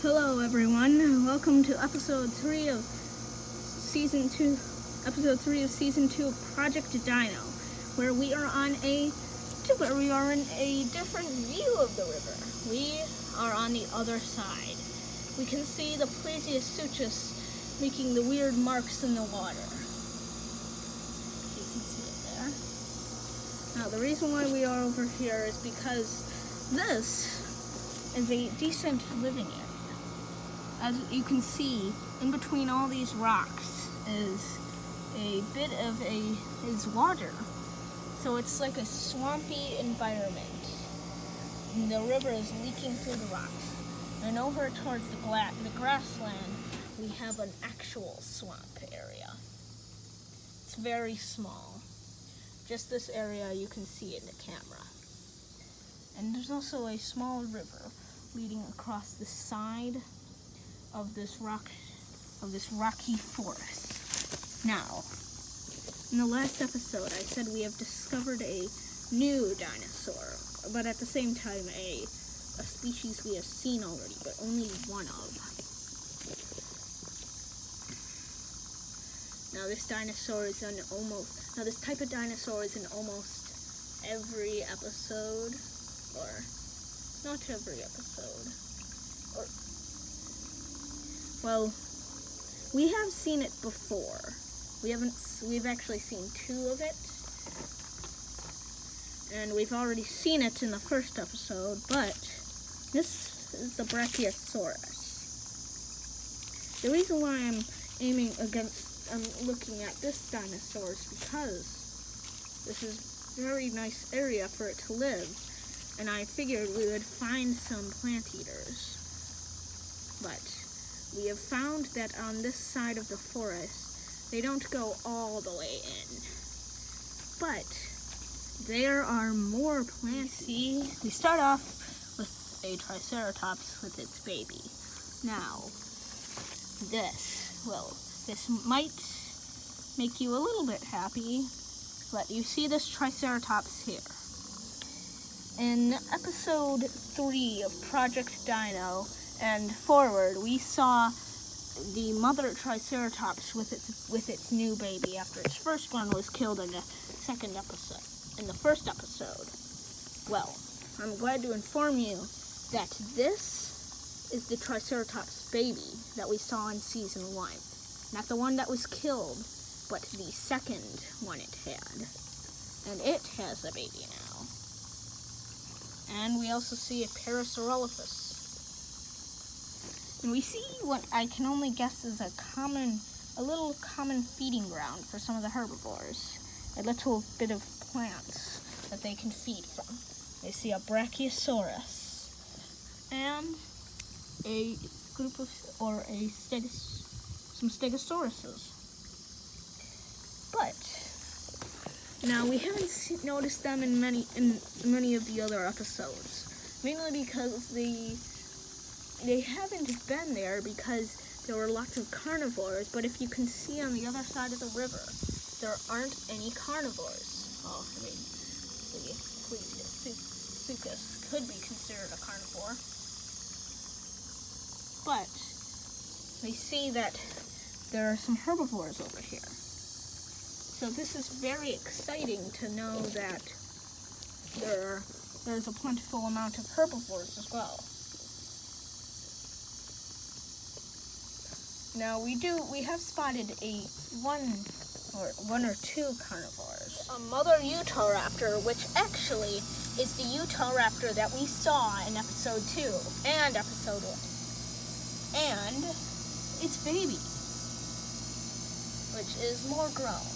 Hello everyone, welcome to episode 3 of season 2 of Project Dino, where we are in a different view of the river. We are on the other side. We can see the Plesiosuchus making the weird marks in the water. You can see it there. Now the reason why we are over here is because this is a decent living area. As you can see, in between all these rocks is a bit of is water. So it's like a swampy environment. And the river is leaking through the rocks. And over towards the grassland, we have an actual swamp area. It's very small. Just this area you can see in the camera. And there's also a small river leading across the side of this rocky forest. Now, in the last episode, I said we have discovered a new dinosaur, but at the same time a species we have seen already, but only one of. Now, this type of dinosaur is in almost every episode, or not every episode, well, we have seen it before. We've actually seen 2 of it. And we've already seen it in the first episode, but this is the Brachiosaurus. The reason why I'm looking at this dinosaur is because this is a very nice area for it to live, and I figured we would find some plant eaters. But we have found that on this side of the forest, they don't go all the way in. But there are more plants. See, we start off with a Triceratops with its baby. Now, this might make you a little bit happy, but you see this Triceratops here. In episode 3 of Project Dino and forward, we saw the mother Triceratops with its new baby after its first one was killed in the first episode. Well, I'm glad to inform you that this is the Triceratops baby that we saw in season 1. Not the one that was killed, but the second one it had. And it has a baby now. And we also see a Parasaurolophus. And we see what I can only guess is a little common feeding ground for some of the herbivores. A little bit of plants that they can feed from. They see a Brachiosaurus and a group of, some Stegosauruses. But now we haven't noticed them in many of the other episodes, mainly because they haven't been there because there were lots of carnivores, but if you can see on the other side of the river, there aren't any carnivores. Oh, I mean, the Plesiosuchus could be considered a carnivore. But we see that there are some herbivores over here. So this is very exciting to know that there's a plentiful amount of herbivores as well. Now we have spotted one or two carnivores. A mother Utahraptor, which actually is the Utahraptor that we saw in episode 2 and episode 1. And its baby, which is more grown.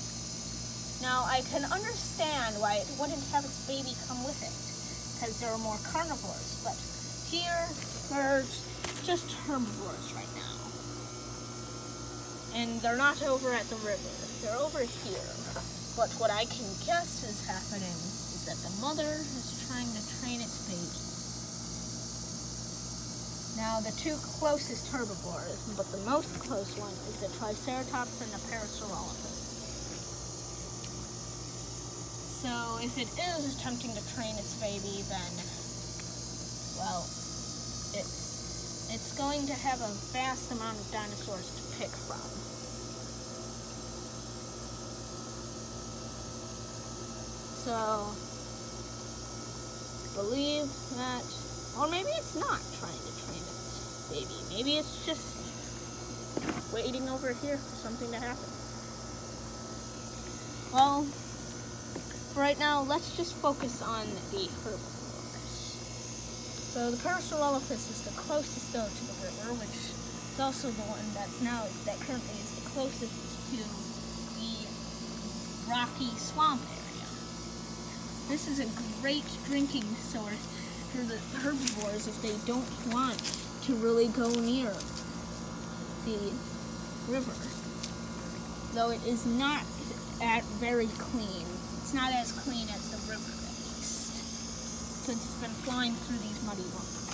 Now I can understand why it wouldn't have its baby come with it, because there are more carnivores, but here there's just herbivores right now. And they're not over at the river, they're over here. But what I can guess is happening is that the mother is trying to train its baby. Now the 2 closest herbivores, but the most close one is the Triceratops and the Parasaurolophus. So if it is attempting to train its baby, then, well, it's it's going to have a vast amount of dinosaurs to pick from. So, I believe that, or maybe it's not trying to train its baby. Maybe it's just waiting over here for something to happen. Well, for right now, let's just focus on the herbivores. So the Parasaurolophus is the closest though to the river, which is also the one that currently is the closest to the rocky swamp area. This is a great drinking source for the herbivores if they don't want to really go near the river. Though it is not very clean. It's not as clean as the river, at least, since it's been flying through these muddy rocks.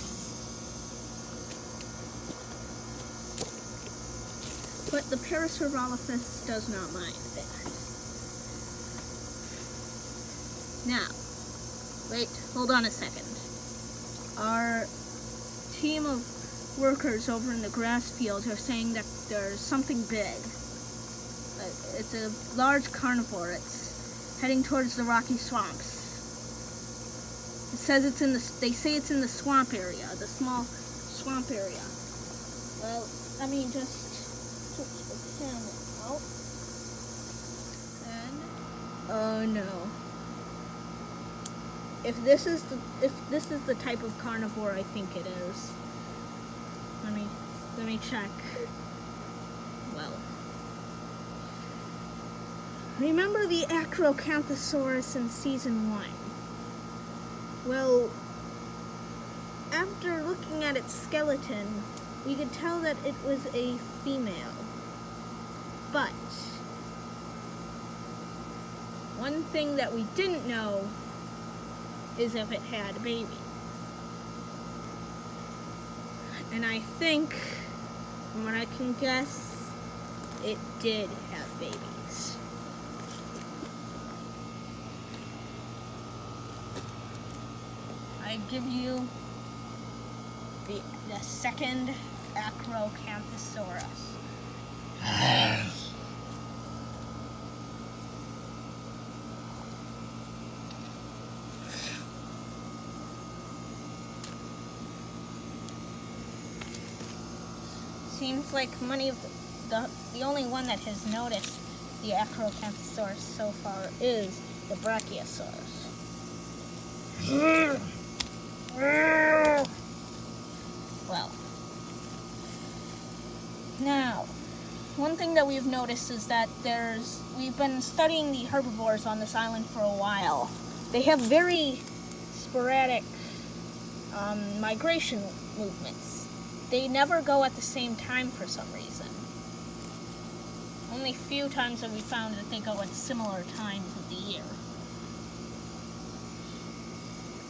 But the Parasaurolophus does not mind that. Now, wait, hold on a second. Our team of workers over in the grass field are saying that there's something big. It's a large carnivore. It's heading towards the rocky swamps. It says they say it's in the swamp area, the small swamp area. Well, let me just switch the camera out. And, oh no. If this is the type of carnivore I think it is. Let me check. Well, remember the Acrocanthosaurus in season 1? Well, after looking at its skeleton, we could tell that it was a female. But one thing that we didn't know is if it had a baby. And I think, from what I can guess, it did have babies. I give you the second Acrocanthosaurus. Seems like the only one that has noticed the Acrocanthosaurus so far is the Brachiosaurus. Well, now, one thing that we've noticed is that we've been studying the herbivores on this island for a while. They have very sporadic migration movements. They never go at the same time for some reason. Only few times have we found that they go at similar times of the year.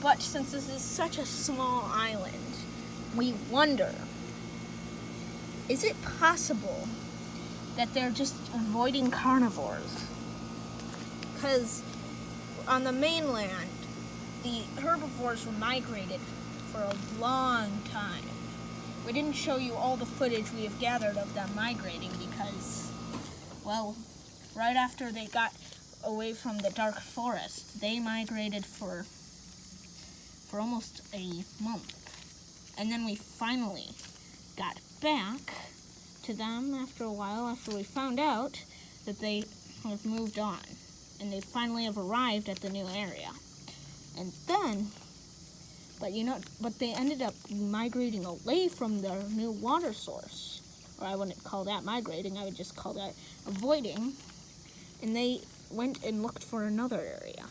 But since this is such a small island, we wonder, is it possible that they're just avoiding carnivores? Because on the mainland, the herbivores were migrated for a long time. We didn't show you all the footage we have gathered of them migrating because, well, right after they got away from the dark forest, they migrated for almost a month. And then we finally got back to them after a while, after we found out that they have moved on. And they finally have arrived at the new area. And then, but they ended up migrating away from their new water source. Or I wouldn't call that migrating, I would just call that avoiding. And they went and looked for another area.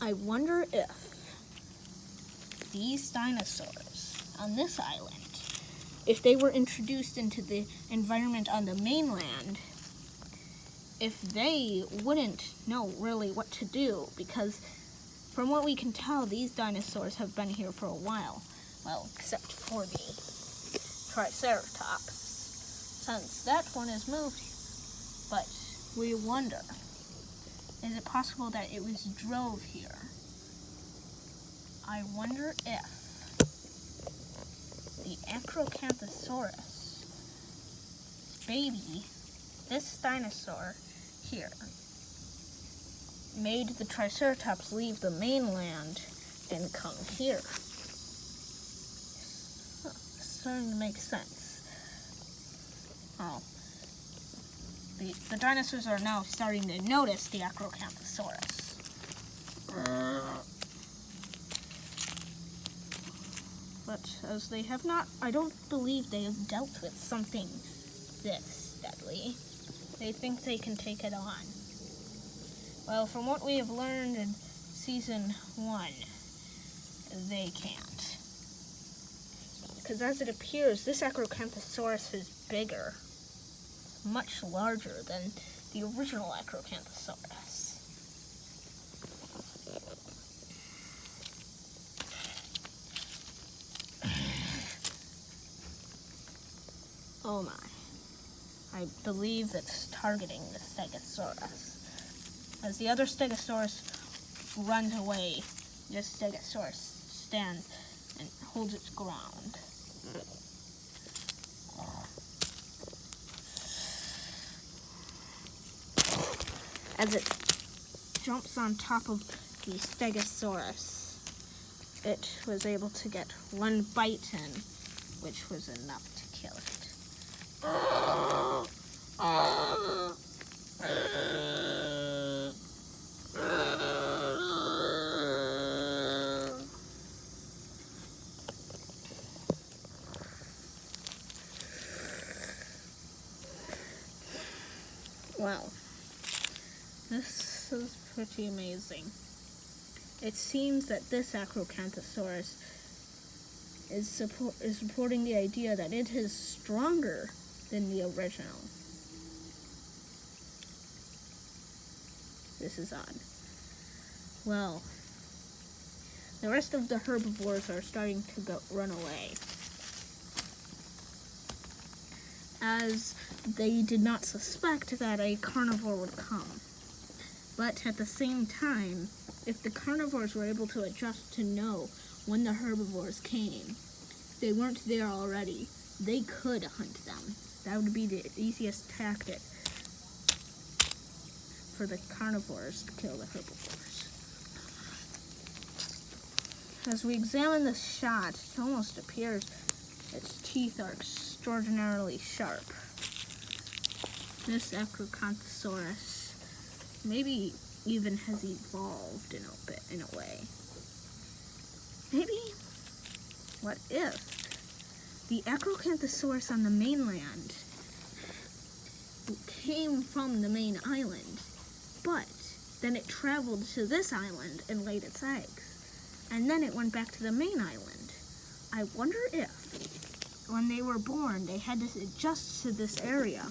I wonder if these dinosaurs on this island, if they were introduced into the environment on the mainland, if they wouldn't know really what to do, because from what we can tell, these dinosaurs have been here for a while. Well, except for the Triceratops, since that one has moved. But we wonder, is it possible that it was drove here? I wonder if the Acrocanthosaurus baby, this dinosaur here, made the Triceratops leave the mainland and come here. It's starting to make sense. Oh. The dinosaurs are now starting to notice the Acrocanthosaurus. But as they have not, I don't believe they have dealt with something this deadly. They think they can take it on. Well, from what we have learned in season 1, they can't. Because as it appears, this Acrocanthosaurus is bigger, much larger than the original Acrocanthosaurus. Oh my. I believe it's targeting the Stegosaurus. As the other Stegosaurus runs away, this Stegosaurus stands and holds its ground. As it jumps on top of the Stegosaurus, it was able to get one bite in, which was enough to kill it. Wow, this is pretty amazing. It seems that this Acrocanthosaurus is supporting the idea that it is stronger than the original. This is odd. Well, the rest of the herbivores are starting to run away, as they did not suspect that a carnivore would come. But at the same time, if the carnivores were able to adjust to know when the herbivores came, if they weren't there already, they could hunt them. That would be the easiest tactic for the carnivores to kill the herbivores. As we examine this shot, it almost appears its teeth are extraordinarily sharp. This Acrocanthosaurus maybe even has evolved in a way. Maybe, what if the Acrocanthosaurus on the mainland came from the main island, but then it traveled to this island and laid its eggs, and then it went back to the main island? I wonder if, when they were born, they had to adjust to this area,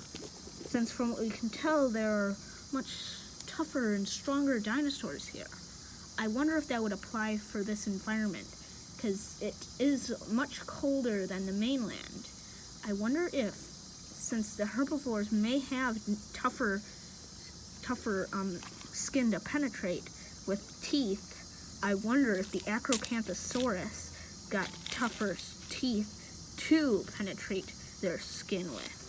since from what we can tell, there are much tougher and stronger dinosaurs here. I wonder if that would apply for this environment, because it is much colder than the mainland. I wonder if, since the herbivores may have tougher skin to penetrate with teeth, I wonder if the Acrocanthosaurus got tougher teeth to penetrate their skin with.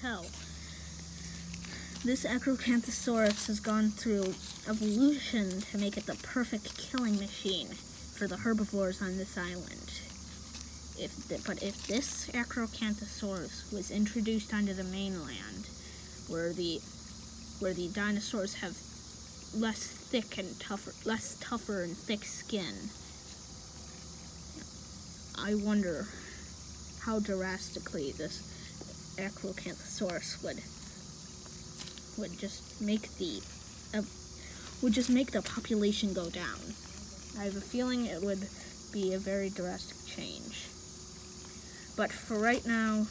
Tell. This Acrocanthosaurus has gone through evolution to make it the perfect killing machine for the herbivores on this island. But if this Acrocanthosaurus was introduced onto the mainland, where the dinosaurs have less tougher and thick skin, I wonder how drastically this Acrocanthosaurus would just make the population go down. I have a feeling it would be a very drastic change. But for right now,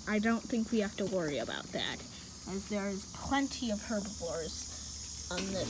I don't think we have to worry about that, as there is plenty of herbivores on this